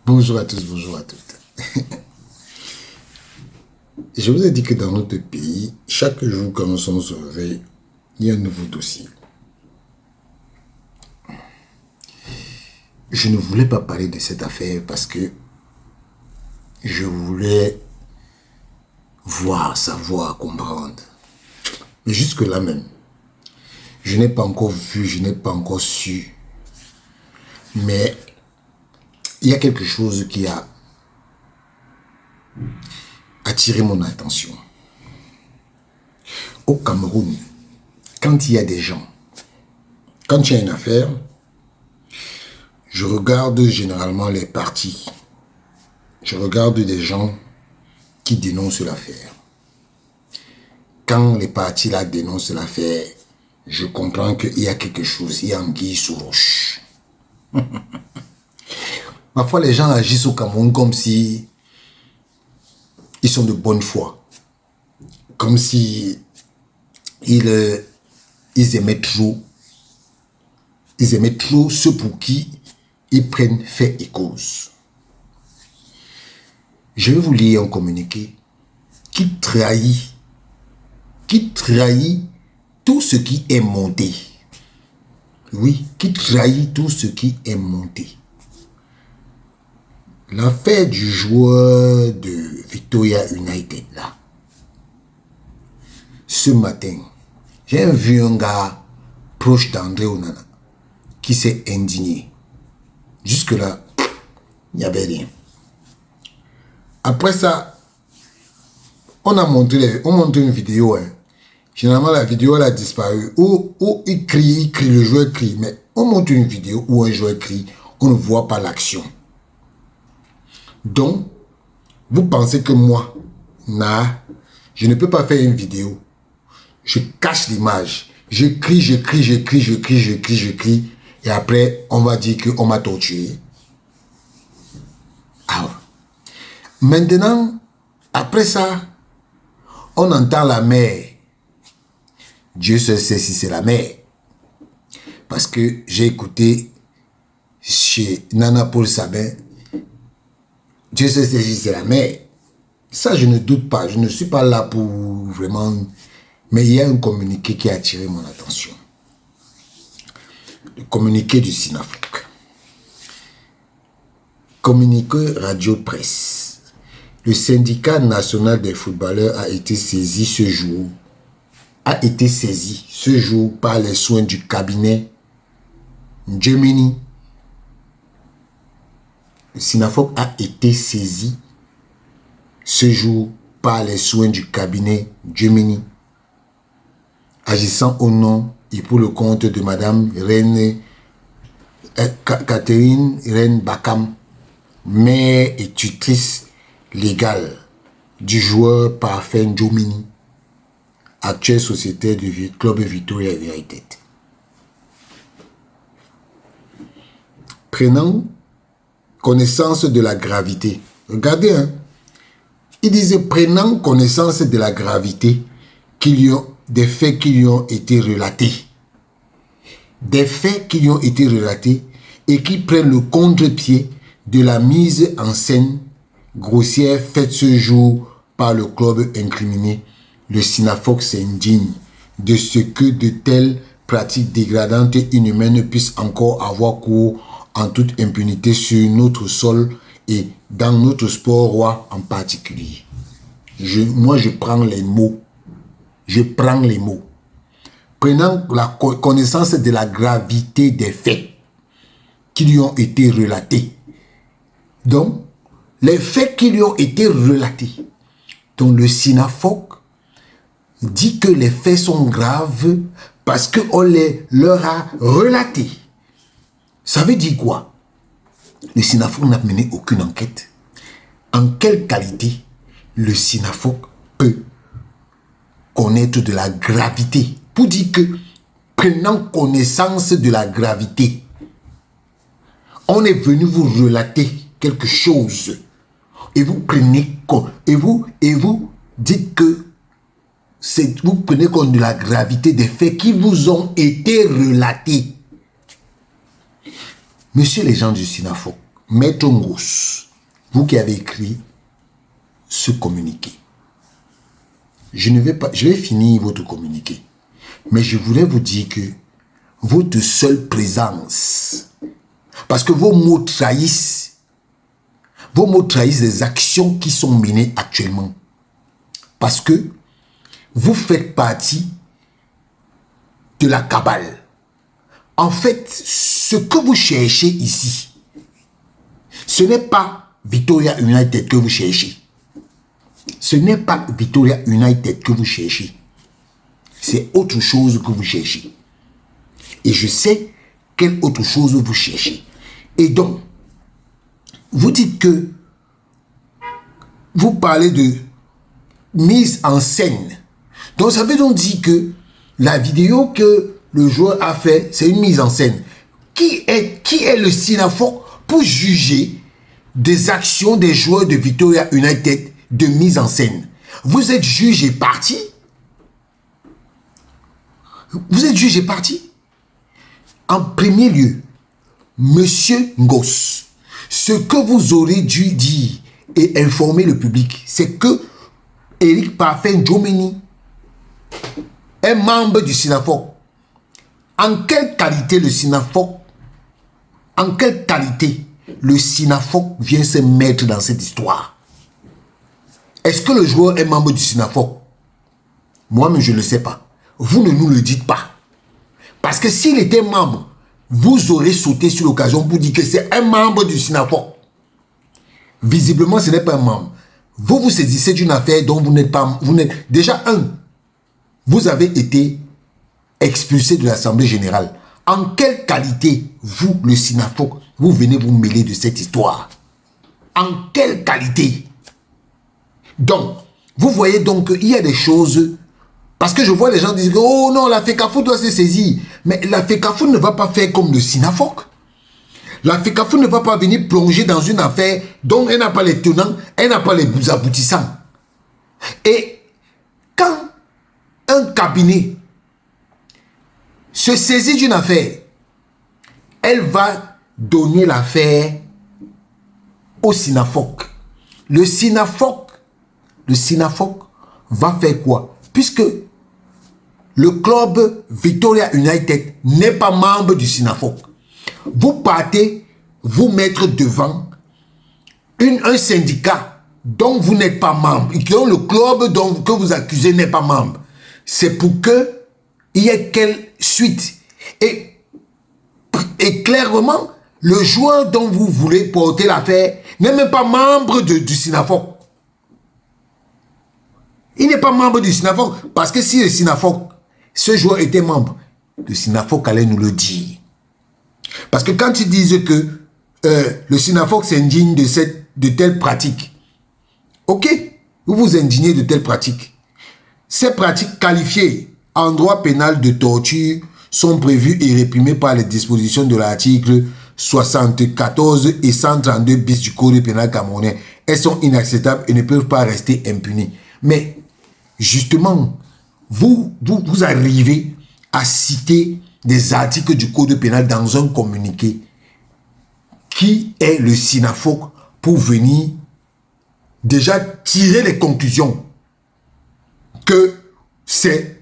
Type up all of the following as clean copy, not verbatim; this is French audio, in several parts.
Bonjour à tous, bonjour à toutes. Je vous ai dit que dans notre pays, chaque jour quand nous sommes au réveil, il y a un nouveau dossier. Je ne voulais pas parler de cette affaire parce que je voulais voir, savoir, comprendre. Mais jusque-là même, je n'ai pas encore vu, je n'ai pas encore su. Mais il y a quelque chose qui a attiré mon attention. Au Cameroun, quand il y a des gens, quand il y a une affaire, je regarde généralement les partis. Je regarde des gens qui dénoncent l'affaire. Quand les partis là dénoncent l'affaire, je comprends qu'il y a quelque chose, il y a anguille sous roche. Parfois, les gens agissent au Cameroun comme si ils sont de bonne foi. Comme si ils aimaient trop. Ils aimaient trop ceux pour qui ils prennent fait et cause. Je vais vous lire un communiqué qui trahit tout ce qui est monté. Oui, qui trahit tout ce qui est monté. L'affaire du joueur de Victoria United, là. Ce matin, j'ai vu un gars proche d'André Onana qui s'est indigné. Jusque-là, il n'y avait rien. Après ça, on montré une vidéo. Hein. Généralement, la vidéo elle a disparu. Où il crie, le joueur crie. Mais on montre une vidéo où un joueur crie, on ne voit pas l'action. Donc, vous pensez que moi, je ne peux pas faire une vidéo. Je cache l'image. Je crie. Et après, on va dire qu'on m'a torturé. Alors, maintenant, après ça, on entend la mer. Dieu seul sait si c'est la mer. Parce que j'ai écouté chez Nana Paul Sabin, Dieu sait si c'est la mer. Ça, je ne doute pas. Je ne suis pas là pour vraiment... Mais il y a un communiqué qui a attiré mon attention. Le communiqué du SINAFOC. Communiqué radio-presse. Le syndicat national des footballeurs a été saisi ce jour. Par les soins du cabinet Gemini. Le SINAFOC a été saisi ce jour par les soins du cabinet Gemini, agissant au nom et pour le compte de Madame Catherine Reine Bakam, mère et tutrice légale du joueur Parfait Jomini, actuel sociétaire du club Victoria United. Prenant connaissance de la gravité. Regardez, hein. Il disait, prenant connaissance de la gravité des faits qui lui ont été relatés. Des faits qui lui ont été relatés et qui prennent le contre-pied de la mise en scène grossière faite ce jour par le club incriminé. Le SINAFOC s'indigne de ce que de telles pratiques dégradantes et inhumaines puissent encore avoir cours en toute impunité sur notre sol et dans notre sport roi en particulier. Moi, je prends les mots. Prenant la connaissance de la gravité des faits qui lui ont été relatés. Donc, les faits qui lui ont été relatés. Donc, le SINAFOC dit que les faits sont graves parce qu'on leur a relatés. Ça veut dire quoi? Le SINAFOC n'a mené aucune enquête. En quelle qualité le SINAFOC peut connaître de la gravité? Pour dire que, prenant connaissance de la gravité, on est venu vous relater quelque chose. Et vous prenez compte. Et vous dites que vous prenez compte de la gravité des faits qui vous ont été relatés. Monsieur les gens du Sinafoc, Maître Ngos, vous qui avez écrit ce communiqué, je vais finir votre communiqué, mais je voulais vous dire que votre seule présence, parce que vos mots trahissent les actions qui sont menées actuellement, parce que vous faites partie de la cabale. En fait, ce que vous cherchez ici, ce n'est pas Victoria United que vous cherchez. Ce n'est pas Victoria United que vous cherchez. C'est autre chose que vous cherchez. Et je sais quelle autre chose vous cherchez. Et donc, vous dites que vous parlez de mise en scène. Donc, ça veut donc dire que la vidéo que le joueur a fait, c'est une mise en scène. Qui est le Sinafoc pour juger des actions des joueurs de Victoria United de mise en scène? Vous êtes juge et parti? Vous êtes juge et parti? En premier lieu, Monsieur Ngos, ce que vous aurez dû dire et informer le public, c'est que Eric Parfait Djomeni est membre du Sinafoc. En quelle qualité le Sinafoc, vient se mettre dans cette histoire? Est-ce que le joueur est membre du Sinafoc? Moi-même, je ne le sais pas. Vous ne nous le dites pas. Parce que s'il était membre, vous aurez sauté sur l'occasion pour dire que c'est un membre du Sinafoc. Visiblement, ce n'est pas un membre. Vous vous saisissez d'une affaire dont vous n'êtes pas... Déjà, vous avez été expulsé de l'Assemblée Générale. En quelle qualité, vous, le Sinafoc, vous venez vous mêler de cette histoire? En quelle qualité? Donc, vous voyez donc qu'il y a des choses... Parce que je vois les gens dire, oh non, la FECAFO doit se saisir. Mais la FECAFO ne va pas faire comme le Sinafoc. La FECAFO ne va pas venir plonger dans une affaire dont elle n'a pas les tenants, elle n'a pas les aboutissants. Et quand un cabinet se saisit d'une affaire, elle va donner l'affaire au Sinafoc. Le Sinafoc va faire quoi? Puisque le club Victoria United n'est pas membre du Sinafoc. Vous partez vous mettre devant un syndicat dont vous n'êtes pas membre, dont le club que vous accusez n'est pas membre. C'est pour que il y ait quelle suite. Et clairement, le joueur dont vous voulez porter l'affaire n'est même pas membre du Sinafoc. Il n'est pas membre du Sinafoc. Parce que si le Sinafoc, ce joueur était membre, le Sinafoc allait nous le dire. Parce que quand ils disent que le Sinafoc s'indigne de telles pratiques, ok, vous vous indignez de telles pratiques. Ces pratiques qualifiées en droit pénal de torture sont prévues et réprimées par les dispositions de l'article 74 et 132 bis du Code pénal camerounais. Elles sont inacceptables et ne peuvent pas rester impunies. Mais justement, vous arrivez à citer des articles du Code pénal dans un communiqué. Qui est le Sinafoc pour venir déjà tirer les conclusions que c'est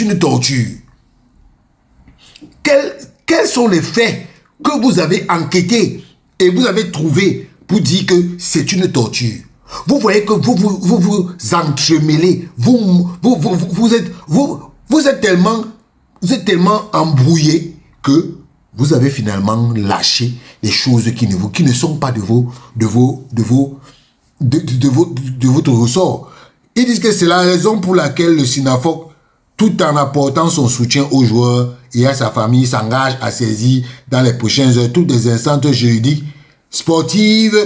une torture? Quels sont les faits que vous avez enquêtés et vous avez trouvé pour dire que c'est une torture? Vous voyez que vous entremêlez, vous êtes tellement embrouillé que vous avez finalement lâché des choses qui ne sont pas de votre ressort. Ils disent que c'est la raison pour laquelle le Sinafoc, tout en apportant son soutien aux joueurs et à sa famille, s'engage à saisir dans les prochaines heures toutes les instances juridiques, sportives,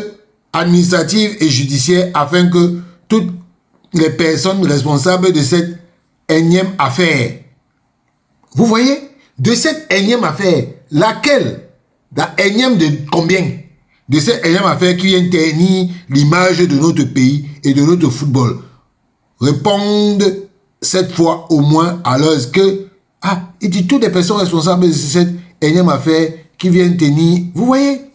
administratives et judiciaires afin que toutes les personnes responsables de cette énième affaire, vous voyez, de cette énième affaire, laquelle, la énième de combien? De cette énième affaire qui vient ternir l'image de notre pays et de notre football, répondent cette fois au moins alors que, il dit toutes les personnes responsables de cette énième affaire qui viennent tenir. Vous voyez,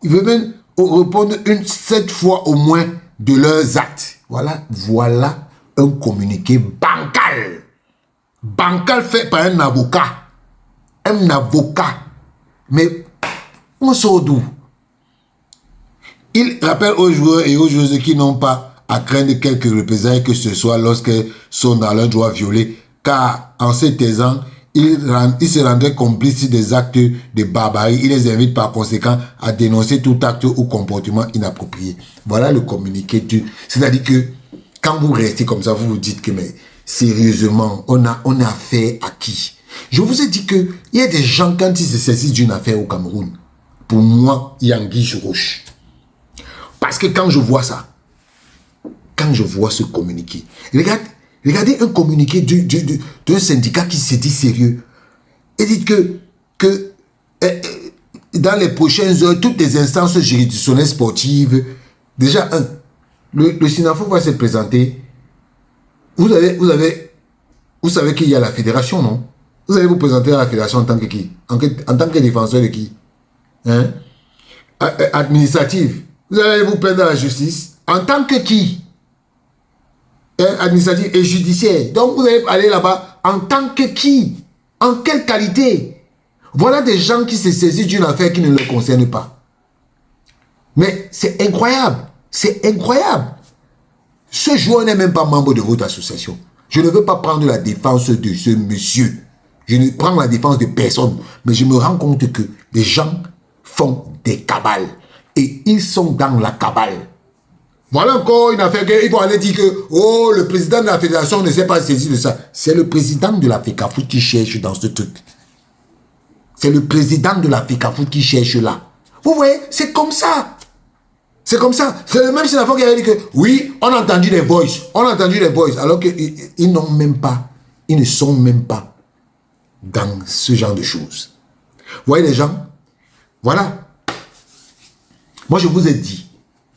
ils veulent même répondre 7 fois au moins de leurs actes. Voilà un communiqué bancal. Bancal fait par un avocat. Un avocat. Mais on sort d'où? Il rappelle aux joueurs et aux joueuses qui n'ont pas à craindre quelques représailles que ce soit lorsqu'elles sont dans leur droit violé, car en se taisant, ils se rendraient complices des actes de barbarie. Il les invite par conséquent à dénoncer tout acte ou comportement inapproprié. Voilà le communiqué du... C'est-à-dire que quand vous restez comme ça, vous vous dites que mais sérieusement, on a affaire à qui? Je vous ai dit qu'il y a des gens, quand ils se saisissent d'une affaire au Cameroun, pour moi, il y a anguille sous roche. Parce que quand je vois ça, quand je vois ce communiqué, regardez un communiqué d'un syndicat qui se dit sérieux et dit que dans les prochaines heures, toutes les instances juridictionnelles sportives, déjà, le SINAFO va se présenter. Vous savez qu'il y a la fédération, non? Vous allez vous présenter à la fédération en tant que qui? En tant que défenseur de qui? Hein? Administrative. Vous allez vous plaindre à la justice en tant que qui? Administrative et judiciaire. Donc vous allez aller là-bas en tant que qui? En quelle qualité? Voilà des gens qui se saisissent d'une affaire qui ne les concerne pas. Mais c'est incroyable. C'est incroyable. Ce joueur n'est même pas membre de votre association. Je ne veux pas prendre la défense de ce monsieur. Je ne prends la défense de personne. Mais je me rends compte que les gens font des cabales. Et ils sont dans la cabale. Voilà encore une affaire qu'ils vont aller dire que oh, le président de la fédération ne s'est pas saisi de ça. C'est le président de la FECAFOOT qui cherche dans ce truc. C'est le président de la FECAFOOT qui cherche là. Vous voyez, c'est comme ça. C'est comme ça. C'est le même Sinafo qui avait dit que oui, on a entendu les voices. On a entendu les voices. Alors qu'ils n'ont même pas, ils ne sont même pas dans ce genre de choses. Vous voyez les gens? Voilà. Moi, je vous ai dit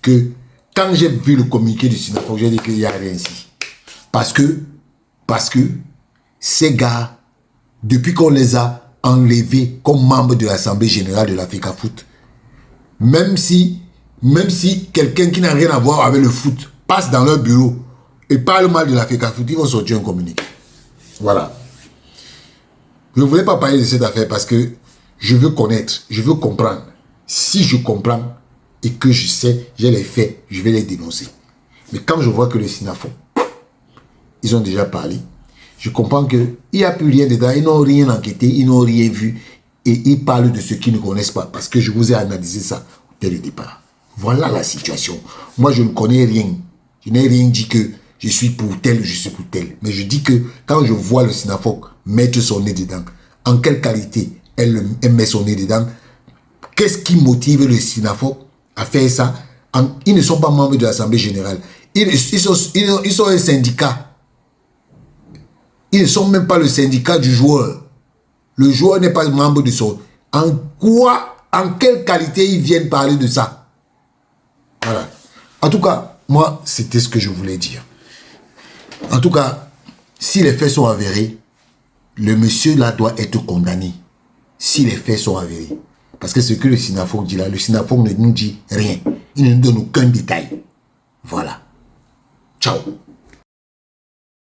que quand j'ai vu le communiqué du Sinafo, j'ai dit qu'il n'y a rien ici. Parce que ces gars, depuis qu'on les a enlevés comme membres de l'Assemblée Générale de la FECAFOOT, même si quelqu'un qui n'a rien à voir avec le foot passe dans leur bureau et parle mal de la FECAFOOT, ils vont sortir un communiqué. Voilà. Je ne voulais pas parler de cette affaire parce que je veux connaître, je veux comprendre. Si je comprends et que je sais, j'ai les faits, je vais les dénoncer. Mais quand je vois que le Sinafo, ils ont déjà parlé, je comprends qu'il n'y a plus rien dedans, ils n'ont rien enquêté, ils n'ont rien vu et ils parlent de ce qu'ils ne connaissent pas parce que je vous ai analysé ça dès le départ. Voilà la situation. Moi, je ne connais rien. Je n'ai rien dit que je suis pour tel ou je suis pour tel. Mais je dis que quand je vois le Sinafo mettre son nez dedans, en quelle qualité elle met son nez dedans, qu'est-ce qui motive le Sinafo à faire ça? Ils ne sont pas membres de l'Assemblée Générale. Ils sont un syndicat. Ils ne sont même pas le syndicat du joueur. Le joueur n'est pas membre de son... En quelle qualité ils viennent parler de ça? Voilà. En tout cas, moi, c'était ce que je voulais dire. En tout cas, si les faits sont avérés, le monsieur là doit être condamné. Si les faits sont avérés. Parce que ce que le Sinafo dit là, le Sinafo ne nous dit rien. Il ne nous donne aucun détail. Voilà. Ciao.